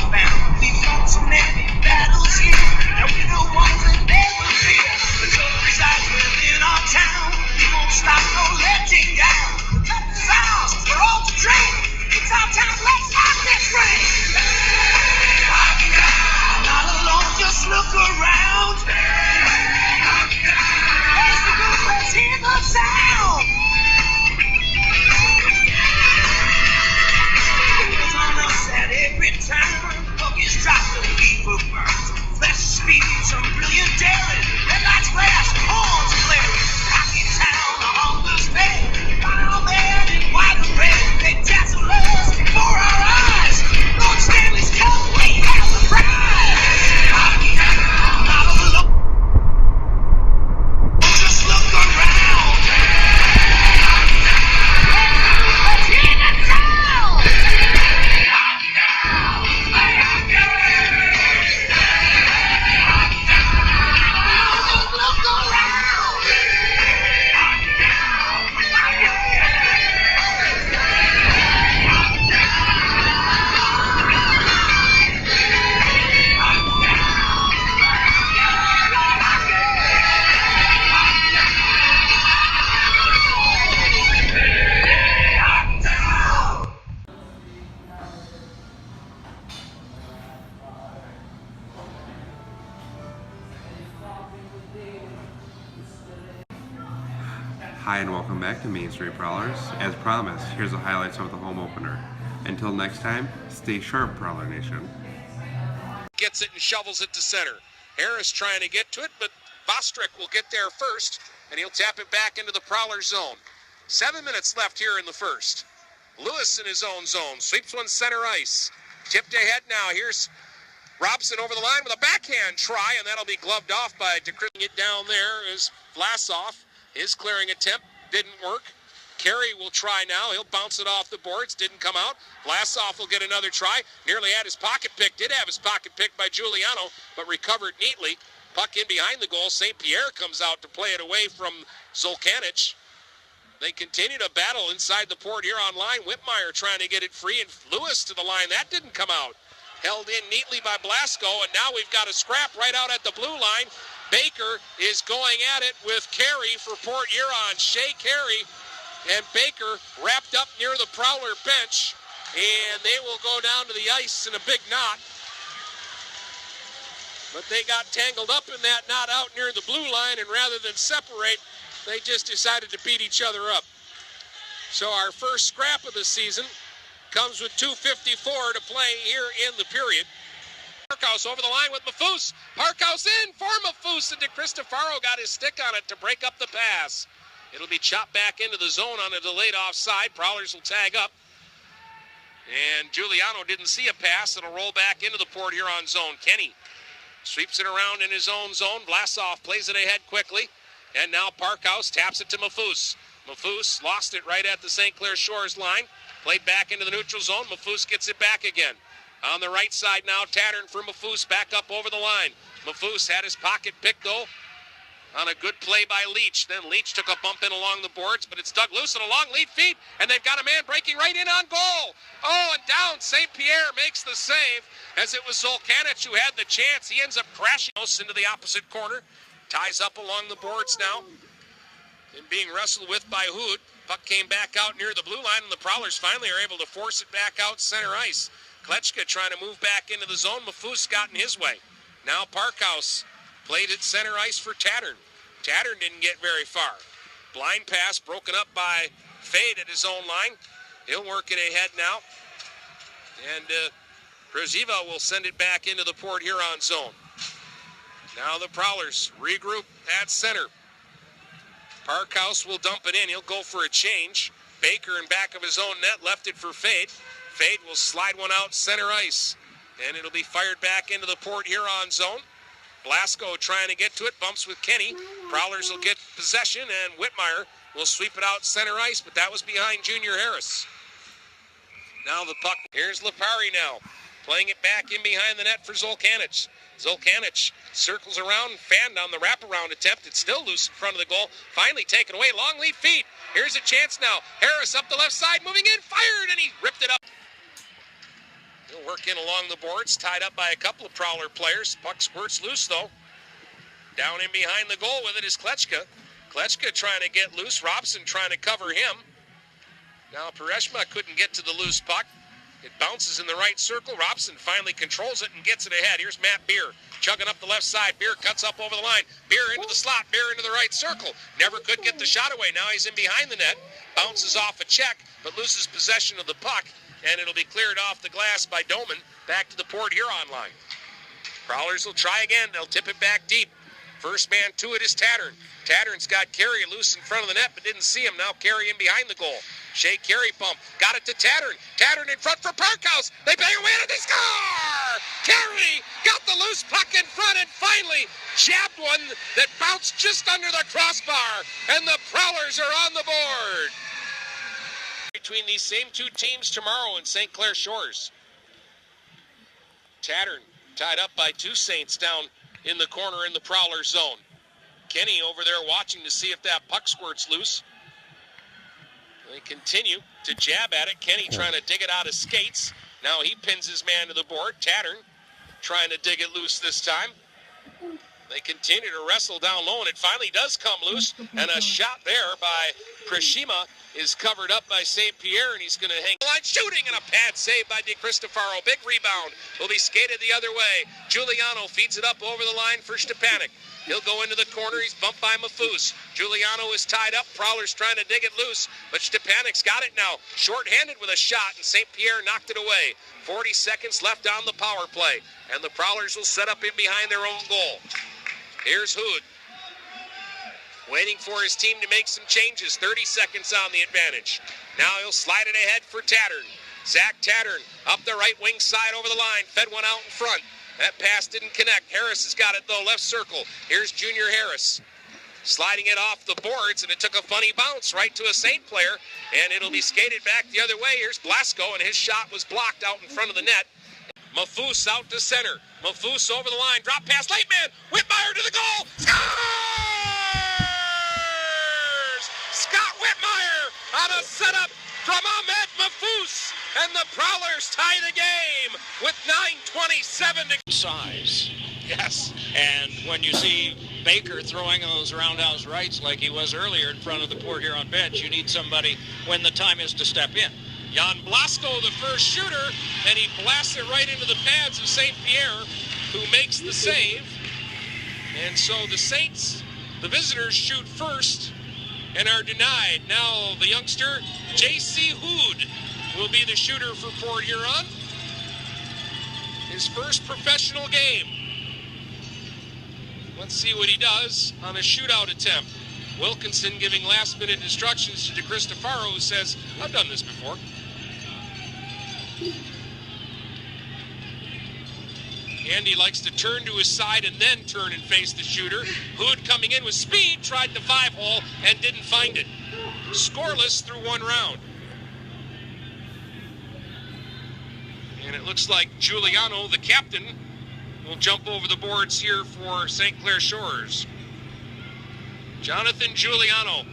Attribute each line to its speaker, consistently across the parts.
Speaker 1: bound. We fought so many battles here that we the ones that never fear. The love resides within our town. We won't stop no letting down. The cup is ours, we're all to drink. It's our town, let's rock this ring. Not alone, just look around. As the group, let's hear the sound. It's on us at every turn. Focus dropped, the fever burns. Flesh speed, some brilliant daring. Red lights flash, horns blaring. Rocky town, the hunger's fed. Wild man in white and red. They dazzle us before our eyes. Lord Stanley's Cup, we have the prize. Not alone. Just look around. Let's hear the sound. Just look around.
Speaker 2: Hi and welcome back to Main Street Prowlers. As promised, here's the highlights of the home opener. Until next time, stay sharp, Prowler Nation.
Speaker 3: Gets it and shovels it to center. Harris trying to get to it, but Bostrick will get there first, and he'll tap it back into the Prowler zone. 7 minutes left here in the first. Lewis in his own zone, sweeps one center ice. Tipped ahead now, here's Robson over the line with a backhand try, and that'll be gloved off by DeCris. It down there is Vlasov. His clearing attempt didn't work. Carey will try now. He'll bounce it off the boards. Didn't come out. Vlasov will get another try. Nearly had his pocket pick. Did have his pocket picked by Giuliano, but recovered neatly. Puck in behind the goal. St. Pierre comes out to play it away from Zolkanich. They continue to battle inside the port here on line. Whitmire trying to get it free, and Lewis to the line. That didn't come out. Held in neatly by Blasco, and now we've got a scrap right out at the blue line. Baker is going at it with Carey for Port Huron. Shea Carey and Baker wrapped up near the Prowler bench, and they will go down to the ice in a big knot. But they got tangled up in that knot out near the blue line, and rather than separate, they just decided to beat each other up. So our first scrap of the season comes with 2:54 to play here in the period. Parkhouse over the line with Mafus. Parkhouse in for Mafus, and DeCristofaro got his stick on it to break up the pass. It'll be chopped back into the zone on a delayed offside. Prowlers will tag up. And Giuliano didn't see a pass. It'll roll back into the Port Huron zone. Kenny sweeps it around in his own zone. Vlasov plays it ahead quickly. And now Parkhouse taps it to Mafus. Mafus lost it right at the St. Clair Shores line. Played back into the neutral zone. Mafus gets it back again. On the right side now, Tattern for Mafus back up over the line. Mafus had his pocket picked, though, on a good play by Leach. Then Leach took a bump in along the boards, but it's dug loose and a long lead feed, and they've got a man breaking right in on goal. Oh, and down, St. Pierre makes the save, as it was Zolkanich who had the chance. He ends up crashing into the opposite corner. Ties up along the boards now, and being wrestled with by Hood. Puck came back out near the blue line, and the Prowlers finally are able to force it back out center ice. Kletchka trying to move back into the zone. Mafus got in his way. Now Parkhouse played at center ice for Tattern. Tattern didn't get very far. Blind pass broken up by Fade at his own line. He'll work it ahead now. And Prziva will send it back into the Port Huron zone. Now the Prowlers regroup at center. Parkhouse will dump it in. He'll go for a change. Baker in back of his own net left it for Fade. Fade will slide one out center ice, and it'll be fired back into the Port Huron zone. Blasco trying to get to it, bumps with Kenny. Prowlers will get possession, and Whitmire will sweep it out center ice, but that was behind Junior Harris. Now the puck. Here's Lipari now, playing it back in behind the net for Zolkanich. Zolkanich circles around, fanned on the wraparound attempt. It's still loose in front of the goal. Finally taken away. Long lead feed. Here's a chance now. Harris up the left side, moving in, fired, and he ripped it up. He'll work in along the boards, tied up by a couple of Prowler players. Puck squirts loose, though. Down in behind the goal with it is Klechka. Klechka trying to get loose. Robson trying to cover him. Now Pereshma couldn't get to the loose puck. It bounces in the right circle. Robson finally controls it and gets it ahead. Here's Matt Beer chugging up the left side. Beer cuts up over the line. Beer into the slot. Beer into the right circle. Never could get the shot away. Now he's in behind the net. Bounces off a check, but loses possession of the puck. And it'll be cleared off the glass by Doman. Back to the Port Huron line. Prowlers will try again. They'll tip it back deep. First man to it is Tattern. Tattern's got Carey loose in front of the net, but didn't see him. Now Carey in behind the goal. Shea Carey pump. Got it to Tattern. Tattern in front for Parkhouse. They bang away and they score! Carey got the loose puck in front and finally jabbed one that bounced just under the crossbar. And the Prowlers are on the board. Between these same two teams tomorrow in St. Clair Shores. Tattern tied up by two Saints down in the corner in the Prowler zone. Kenny over there watching to see if that puck squirts loose. They continue to jab at it. Kenny trying to dig it out of skates. Now he pins his man to the board. Tattern trying to dig it loose this time. They continue to wrestle down low, and it finally does come loose. And a shot there by Prishima is covered up by St. Pierre, and he's going to hang the line. Shooting, and a pad save by De Cristofaro. Big rebound. Will be skated the other way. Giuliano feeds it up over the line for Stepanek. He'll go into the corner. He's bumped by Mafus. Giuliano is tied up. Prowler's trying to dig it loose, but Stepanek's got it now. Short-handed with a shot, and St. Pierre knocked it away. 40 seconds left on the power play, and the Prowlers will set up in behind their own goal. Here's Hood, waiting for his team to make some changes. 30 seconds on the advantage. Now he'll slide it ahead for Tattern. Zach Tattern up the right wing side over the line. Fed one out in front. That pass didn't connect. Harris has got it, though, left circle. Here's Junior Harris. Sliding it off the boards, and it took a funny bounce right to a Saint player, and it'll be skated back the other way. Here's Blasco, and his shot was blocked out in front of the net. Mafus out to center. Mafus over the line. Drop pass. Late man. Whitmire to the goal. Scores! Scott Whitmire on a setup from Ahmed Mafus. And the Prowlers tie the game with 9:27 to
Speaker 4: size.
Speaker 3: Yes.
Speaker 4: And when you see Baker throwing those roundhouse rights like he was earlier in front of the Port Huron bench, you need somebody when the time is to step in.
Speaker 3: Jan Blasco, the first shooter, and he blasts it right into the pads of St. Pierre, who makes the save. And so the Saints, the visitors, shoot first and are denied. Now the youngster, J.C. Hood, will be the shooter for Port Huron. His first professional game. Let's see what he does on a shootout attempt. Wilkinson giving last-minute instructions to De Cristofaro, who says, I've done this before. Andy likes to turn to his side and then turn and face the shooter. Hood coming in with speed, tried the 5-hole and didn't find it. Scoreless through one round. And it looks like Giuliano, the captain, will jump over the boards here for St. Clair Shores. Jonathan Giuliano.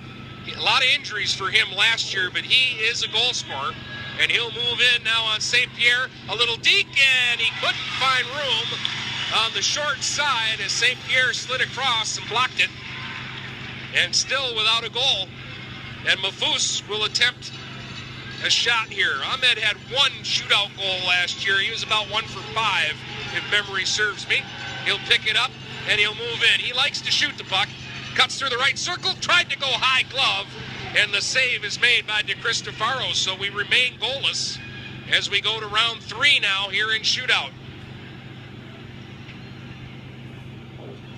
Speaker 3: A lot of injuries for him last year, but he is a goal scorer. And he'll move in now on St. Pierre. A little deke, and he couldn't find room on the short side as St. Pierre slid across and blocked it. And still without a goal. And Mafus will attempt a shot here. Ahmed had one shootout goal last year. He was about 1 for 5, if memory serves me. He'll pick it up, and he'll move in. He likes to shoot the puck. Cuts through the right circle, tried to go high glove, and the save is made by De Cristofaro, so we remain goalless as we go to round 3 now here in shootout.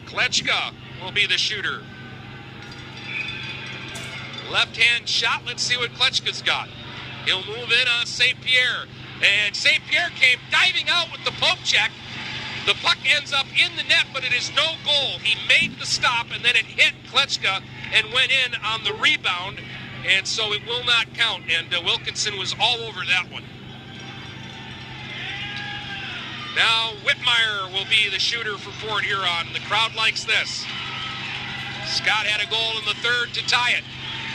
Speaker 3: Klechka will be the shooter. Left-hand shot, let's see what Klechka's got. He'll move in on St. Pierre, and St. Pierre came diving out with the poke check. The puck ends up in the net, but it is no goal. He made the stop, and then it hit Klechka and went in on the rebound, and so it will not count. And Wilkinson was all over that one. Now Whitmire will be the shooter for Port Huron. The crowd likes this. Scott had a goal in the third to tie it.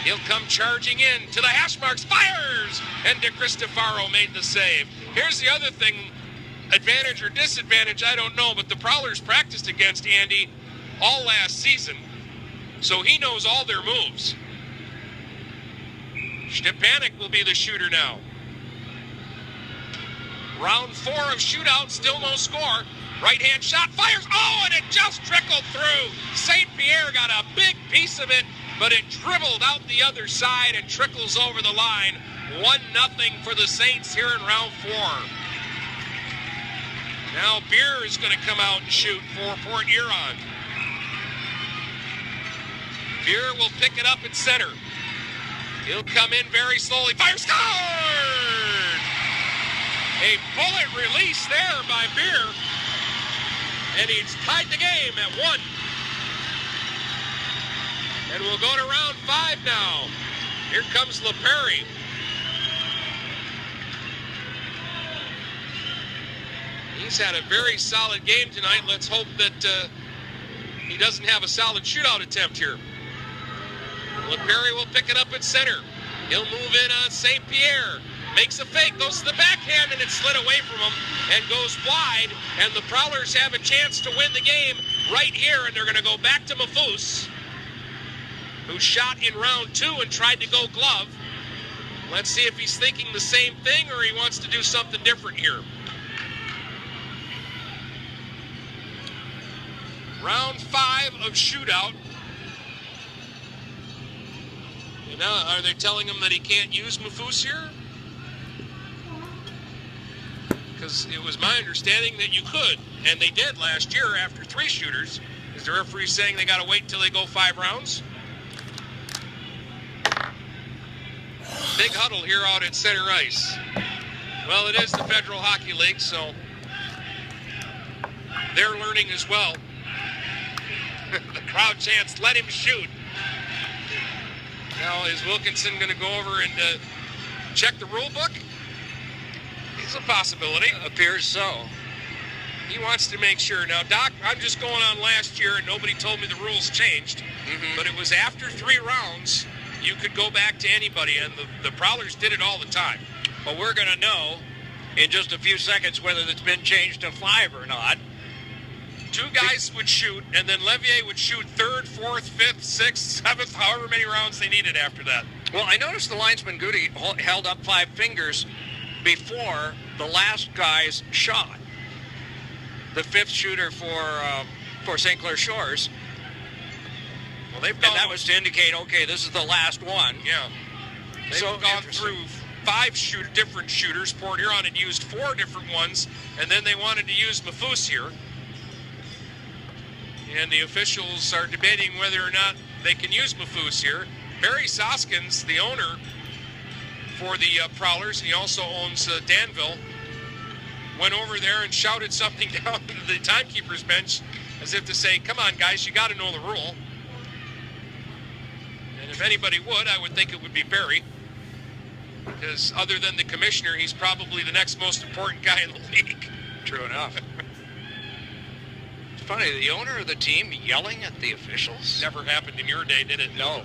Speaker 3: He'll come charging in to the hash marks, fires, and De Cristofaro made the save. Here's the other thing advantage or disadvantage, I don't know, but the Prowlers practiced against Andy all last season, so he knows all their moves. Stepanek will be the shooter now. Round 4 of Shootout, still no score. Right-hand shot, fires, oh, and it just trickled through. St. Pierre got a big piece of it, but it dribbled out the other side and trickles over the line. 1-0 for the Saints here in round 4. Now Beer is going to come out and shoot for Port Huron. Beer will pick it up at center. He'll come in very slowly. Fire, scored! A bullet release there by Beer. And he's tied the game at 1. And we'll go to round 5 now. Here comes LaPerry. He's had a very solid game tonight. Let's hope that he doesn't have a solid shootout attempt here. LaPerry will pick it up at center. He'll move in on St. Pierre. Makes a fake, goes to the backhand, and it's slid away from him and goes wide. And the Prowlers have a chance to win the game right here, and they're going to go back to Mafus, who shot in round 2 and tried to go glove. Let's see if he's thinking the same thing or he wants to do something different here. Round 5 of Shootout. And now, are they telling him that he can't use Mafus here? Because it was my understanding that you could, and they did last year after 3 shooters. Is the referee saying they got to wait until they go 5 rounds? Big huddle here out at center ice. Well, it is the Federal Hockey League, so they're learning as well. The crowd chants, "Let him shoot." Now, is Wilkinson going to go over and check the rule book? It's a possibility.
Speaker 4: Appears so.
Speaker 3: He wants to make sure. Now, Doc, I'm just going on last year, and nobody told me the rules changed. But it was after 3 rounds, you could go back to anybody, and the Prowlers did it all the time.
Speaker 4: Well, we're going to know in just a few seconds whether it's been changed to 5 or not.
Speaker 3: 2 guys would shoot, and then Levier would shoot 3rd, 4th, 5th, 6th, 7th, however many rounds they needed after that.
Speaker 4: Well, I noticed the linesman Goody held up 5 fingers before the last guy's shot. The 5th shooter for St. Clair Shores.
Speaker 3: Well, they've
Speaker 4: and that was to indicate, okay, this is the last one.
Speaker 3: Yeah. They've gone through 5 different shooters. Port Huron had used 4 different ones, and then they wanted to use Mafus here. And the officials are debating whether or not they can use Mafus here. Barry Soskins, the owner for the Prowlers, he also owns Danville, went over there and shouted something down to the timekeeper's bench as if to say, come on, guys, you got to know the rule. And if anybody would, I would think it would be Barry. Because other than the commissioner, he's probably the next most important guy in the league.
Speaker 4: True enough. It's funny, the owner of the team yelling at the officials?
Speaker 3: Never happened in your day, did it?
Speaker 4: No.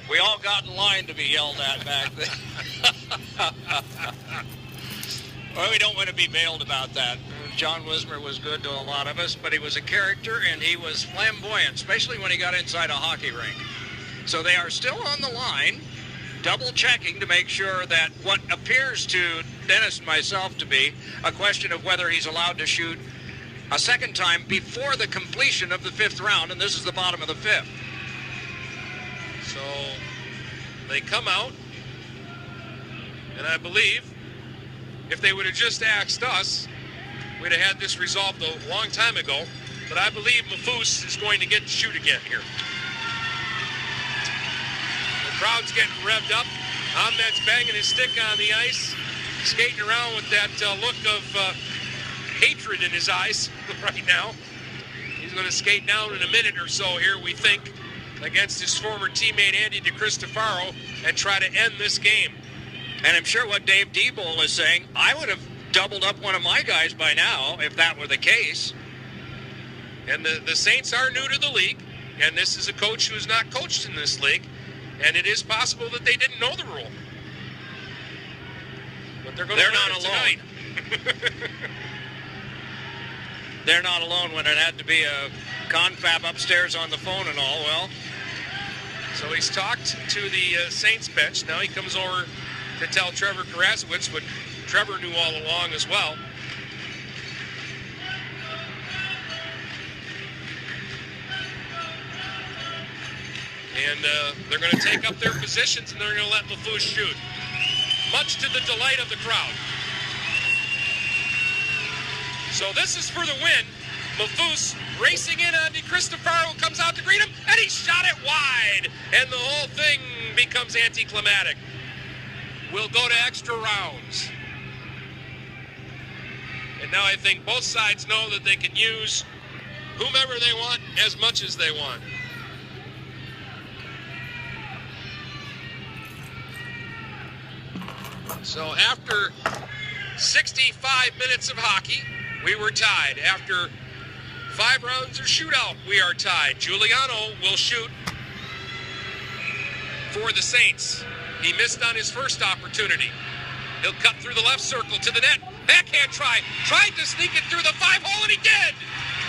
Speaker 4: We all got in line to be yelled at back then. Well, we don't want to be veiled about that. John Wismer was good to a lot of us, but he was a character and he was flamboyant, especially when he got inside a hockey rink. So they are still on the line, double checking to make sure that what appears to Dennis and myself to be a question of whether he's allowed to shoot a second time before the completion of the 5th round, and this is the bottom of the 5th.
Speaker 3: So they come out, and I believe if they would have just asked us, we'd have had this resolved a long time ago. But I believe Mafus is going to get to shoot again here. The crowd's getting revved up. Ahmed's banging his stick on the ice, skating around with that look of hatred in his eyes right now. He's going to skate down in a minute or so here, we think, against his former teammate Andy DeCristofaro and try to end this game.
Speaker 4: And I'm sure what Dave Diebold is saying, I would have doubled up one of my guys by now if that were the case.
Speaker 3: And the Saints are new to the league, and this is a coach who has not coached in this league, and it is possible that they didn't know the rule. But They're going to
Speaker 4: not
Speaker 3: learn it
Speaker 4: alone.
Speaker 3: tonight.
Speaker 4: They're not alone when it had to be a confab upstairs on the phone and all. Well,
Speaker 3: So he's talked to the Saints bench. Now he comes over to tell Trevor Karasowitz what Trevor knew all along as well. And they're going to take up their positions, and they're going to let Mafous shoot, much to the delight of the crowd. So this is for the win. Mafous racing in on Cristofaro, who comes out to greet him, and he shot it wide. And the whole thing becomes anticlimactic. We'll go to extra rounds. And now I think both sides know that they can use whomever they want as much as they want. So after 65 minutes of hockey, we were tied. After 5 rounds of shootout, we are tied. Giuliano will shoot for the Saints. He missed on his first opportunity. He'll cut through the left circle to the net. Backhand try. Tried to sneak it through the 5-hole, and he did.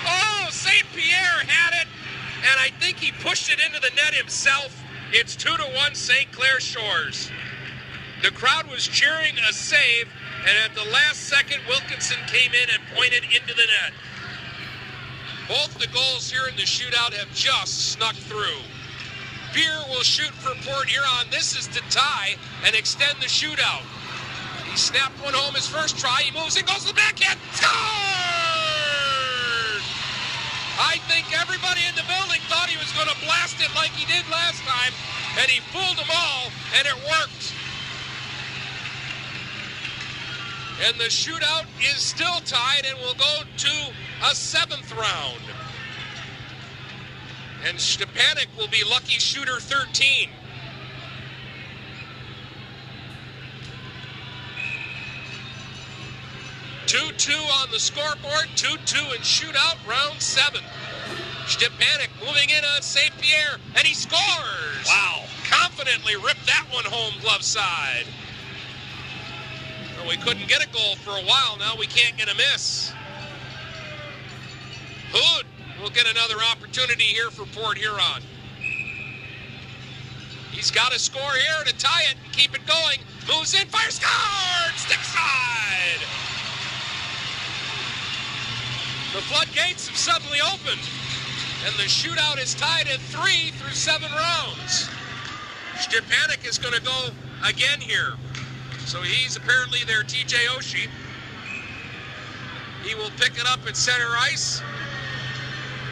Speaker 3: Oh, St. Pierre had it, and I think he pushed it into the net himself. It's 2-1 St. Clair Shores. The crowd was cheering a save, and at the last second, Wilkinson came in and pointed into the net. Both the goals here in the shootout have just snuck through. Beer will shoot for Port Huron. This is to tie and extend the shootout. He snapped one home his first try. He moves and goes to the backhand. Scored! I think everybody in the building thought he was going to blast it like he did last time, and he fooled them all, and it worked. And the shootout is still tied and will go to a 7th round. And Stepanek will be lucky shooter 13. Two on the scoreboard, 2-2 in shootout, round 7. Stepanek moving in on St. Pierre, and he scores!
Speaker 4: wow.
Speaker 3: Confidently ripped that one home glove side. Well, we couldn't get a goal for a while. Now we can't get a miss. Hood will get another opportunity here for Port Huron. He's got to score here to tie it and keep it going. Moves in, fires, scored! Stick side! The floodgates have suddenly opened, and the shootout is tied at 3 through 7 rounds. Stepanek is going to go again here. So he's apparently their TJ Oshie. He will pick it up at center ice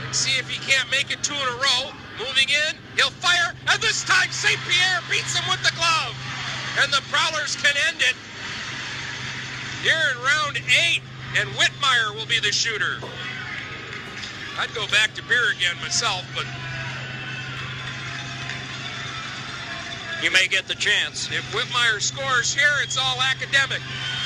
Speaker 3: and see if he can't make it 2 in a row. Moving in, he'll fire, and this time St. Pierre beats him with the glove. And the Prowlers can end it here in round 8, and Whitmire will be the shooter. I'd go back to beer again myself, but
Speaker 4: You may get the chance.
Speaker 3: if Whitmire scores here, it's all academic.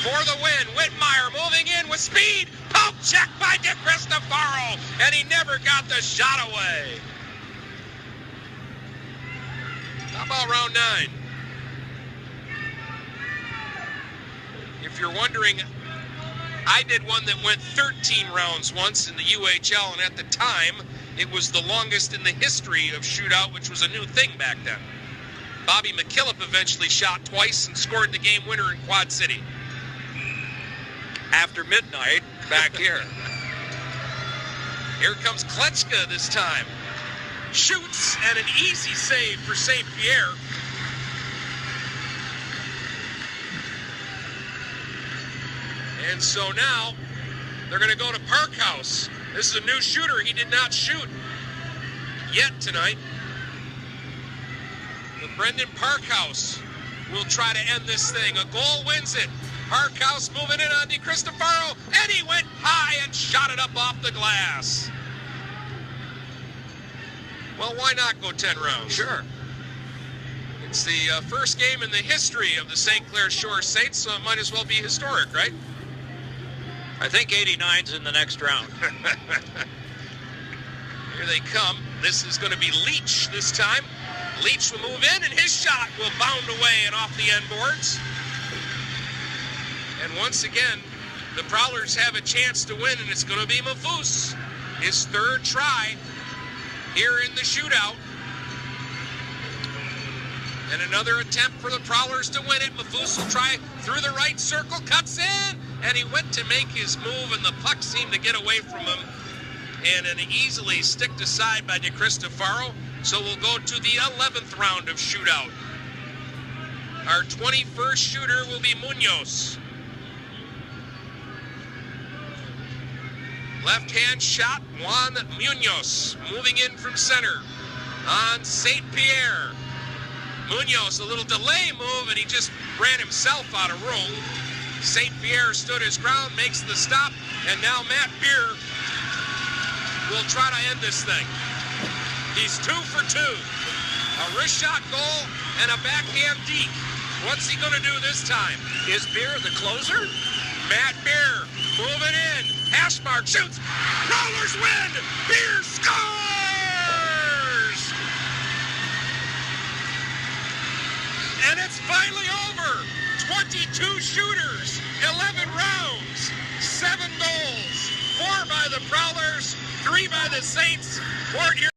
Speaker 3: For the win, Whitmire moving in with speed. Poke check by Cristofaro, and he never got the shot away. How about round 9? If you're wondering, I did one that went 13 rounds once in the UHL, and at the time, it was the longest in the history of shootout, which was a new thing back then. Bobby McKillop eventually shot twice and scored the game winner in Quad City.
Speaker 4: After midnight, back here.
Speaker 3: Here comes Kletchka this time. Shoots, and an easy save for St. Pierre. And so now, they're going to go to Parkhouse. This is a new shooter. He did not shoot yet tonight. But Brendan Parkhouse will try to end this thing. A goal wins it. Parkhouse moving in on Cristofaro, and he went high and shot it up off the glass. Well, why not go 10 rounds?
Speaker 4: Sure.
Speaker 3: It's the first game in the history of the St. Clair Shores Saints, so it might as well be historic, right?
Speaker 4: I think 89's in the next round.
Speaker 3: Here they come. This is going to be Leach this time. Leach will move in, and his shot will bound away and off the end boards. And once again, the Prowlers have a chance to win, and it's going to be Mafus, his third try here in the shootout. And another attempt for the Prowlers to win it. Mafus will try through the right circle, cuts in, and he went to make his move, and the puck seemed to get away from him. And an easily sticked aside by DeCristofaro. So we'll go to the 11th round of shootout. Our 21st shooter will be Munoz. Left-hand shot, Juan Munoz, moving in from center on St. Pierre. Munoz, a little delay move, and he just ran himself out of room. St. Pierre stood his ground, makes the stop, and now Matt Beer will try to end this thing. He's 2 for 2. A wrist shot goal and a backhand deke. What's he going to do this time?
Speaker 4: Is Beer the closer?
Speaker 3: Matt Beer moving in. Hashmark shoots. Prowlers win. Beer scores! And it's finally over. 22 shooters, 11 rounds, 7 goals. 4 by the Prowlers, 3 by the Saints. Fort